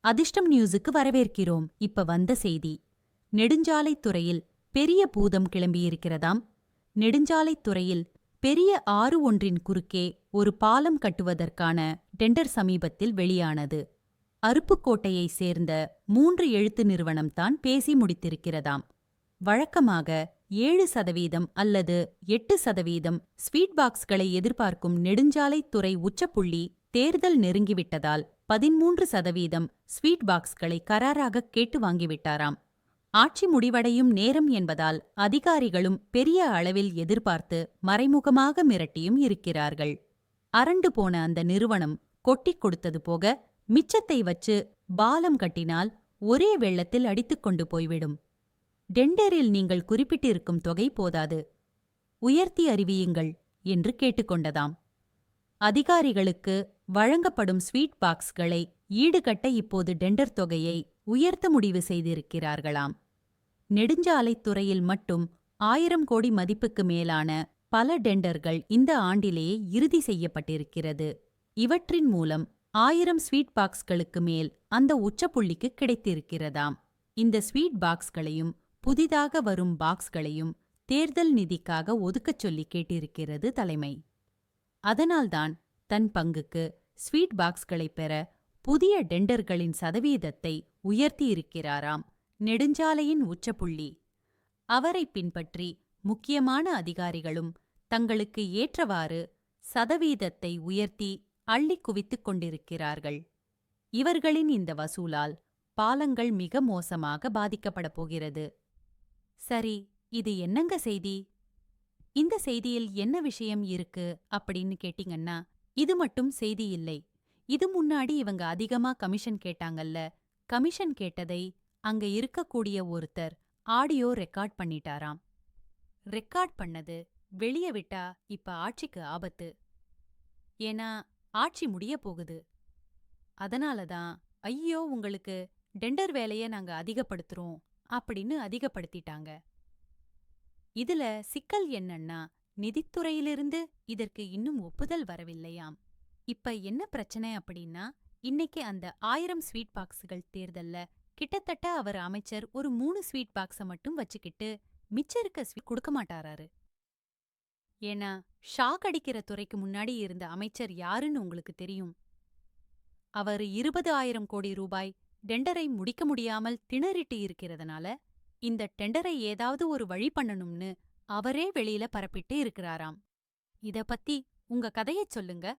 அதிர்ஷ்டம் நியூஸுக்கு வரவேற்கிறோம். இப்ப வந்த செய்தி. நெடுஞ்சாலைத்துறையில் பெரிய பூதம் கிளம்பியிருக்கிறதாம். நெடுஞ்சாலைத்துறையில் பெரிய ஆறு ஒன்றின் குறுக்கே ஒரு பாலம் கட்டுவதற்கான டெண்டர் சமீபத்தில் வெளியானது. அருப்புக்கோட்டையைச் சேர்ந்த 3 எழுத்து நிறுவனம்தான் பேசி முடித்திருக்கிறதாம். வழக்கமாக 7% அல்லது 8% ஸ்வீட் பாக்ஸ்களை எதிர்பார்க்கும் நெடுஞ்சாலைத்துறை உச்சப்புள்ளி தேர்தல் நெருங்கிவிட்டதால் 13% ஸ்வீட் பாக்ஸ்களை கராராக கேட்டு வாங்கிவிட்டாராம். ஆட்சி முடிவடையும் நேரம் என்பதால் அதிகாரிகளும் பெரிய அளவில் எதிர்பார்த்து மறைமுகமாக மிரட்டியும் இருக்கிறார்கள். அரண்டு போன அந்த நிறுவனம் கொட்டிக் கொடுத்தது போக மிச்சத்தை வச்சு பாலம் கட்டினால் ஒரே வெள்ளத்தில் அடித்துக்கொண்டு போய்விடும். டெண்டரில் நீங்கள் குறிப்பிட்டிருக்கும் தொகை போதாது, உயர்த்தி அறிவியுங்கள் என்று கேட்டுக்கொண்டதாம். அதிகாரிகளுக்கு வழங்கப்படும் ஸ்வீட் பாக்ஸ்களை ஈடுகட்ட இப்போது டெண்டர் தொகையை உயர்த்த முடிவு செய்திருக்கிறார்களாம். நெடுஞ்சாலைத்துறையில் மட்டும் 1000 கோடி மதிப்புக்கு மேலான பல டெண்டர்கள் இந்த ஆண்டிலேயே இறுதி செய்யப்பட்டிருக்கிறது. இவற்றின் மூலம் 1000 ஸ்வீட் பாக்ஸ்களுக்கு மேல் அந்த உச்சப்புள்ளிக்கு கிடைத்திருக்கிறதாம். இந்த ஸ்வீட் பாக்ஸ்களையும் புதிதாக வரும் பாக்ஸ்களையும் தேர்தல் நிதிக்காக ஒதுக்கச் சொல்லி கேட்டிருக்கிறது தலைமை. அதனால்தான் தன் பங்குக்கு ஸ்வீட் பாக்ஸ்களைப் பெற புதிய டெண்டர்களின் சதவீதத்தை உயர்த்தியிருக்கிறாராம் நெடுஞ்சாலையின் உச்சப்புள்ளி. அவரை பின்பற்றி முக்கியமான அதிகாரிகளும் தங்களுக்கு ஏற்றவாறு சதவீதத்தை உயர்த்தி அள்ளிக் குவித்துக் கொண்டிருக்கிறார்கள். இவர்களின் இந்த வசூலால் பாலங்கள் மிக மோசமாக பாதிக்கப்படப் போகிறது. சரி, இது என்னங்க செய்தி? இந்த செய்தியில் என்ன விஷயம் இருக்கு அப்படின்னு கேட்டீங்கன்னா, இது மட்டும் செய்தி இல்லை. இது முன்னாடி இவங்க அதிகமா கமிஷன் கேட்டாங்கல்ல, கமிஷன் கேட்டதை அங்க இருக்கக்கூடிய ஒருத்தர் ஆடியோ ரெக்கார்ட் பண்ணிட்டாராம். ரெக்கார்ட் பண்ணது வெளிய விட்டா இப்ப ஆட்சிக்கு ஆபத்து. ஏன்னா ஆட்சி முடிய போகுது. அதனாலதான் ஐயோ உங்களுக்கு டெண்டர் வேலைய நாங்க அதிகப்படுத்துறோம் அப்படின்னு அதிகப்படுத்திட்டாங்க. இதுல சிக்கல் என்னன்னா, நிதித்துறையிலிருந்து இதற்கு இன்னும் ஒப்புதல் வரவில்லையாம். இப்ப என்ன பிரச்சனை அப்படின்னா, இன்னைக்கு அந்த 1000 ஸ்வீட் பாக்ஸுகள் தேர்தல்ல கிட்டத்தட்ட அவர் அமைச்சர் ஒரு 3 ஸ்வீட் பாக்ஸ மட்டும் வச்சுக்கிட்டு மிச்ச இருக்க ஸ்வீட் கொடுக்க மாட்டாராரு. ஏன்னா ஷாக் அடிக்கிற துறைக்கு முன்னாடி இருந்த அமைச்சர் யாருன்னு உங்களுக்கு தெரியும். அவர் 20,000 கோடி ரூபாய் டெண்டரை முடிக்க முடியாமல் திணறிட்டு இருக்கிறதுனால இந்த டெண்டரை ஏதாவது ஒரு வழி பண்ணணும்னு அவரே வெளியில பரப்பிட்டு இருக்கிறாராம். இத பத்தி உங்க கதையைச் சொல்லுங்க.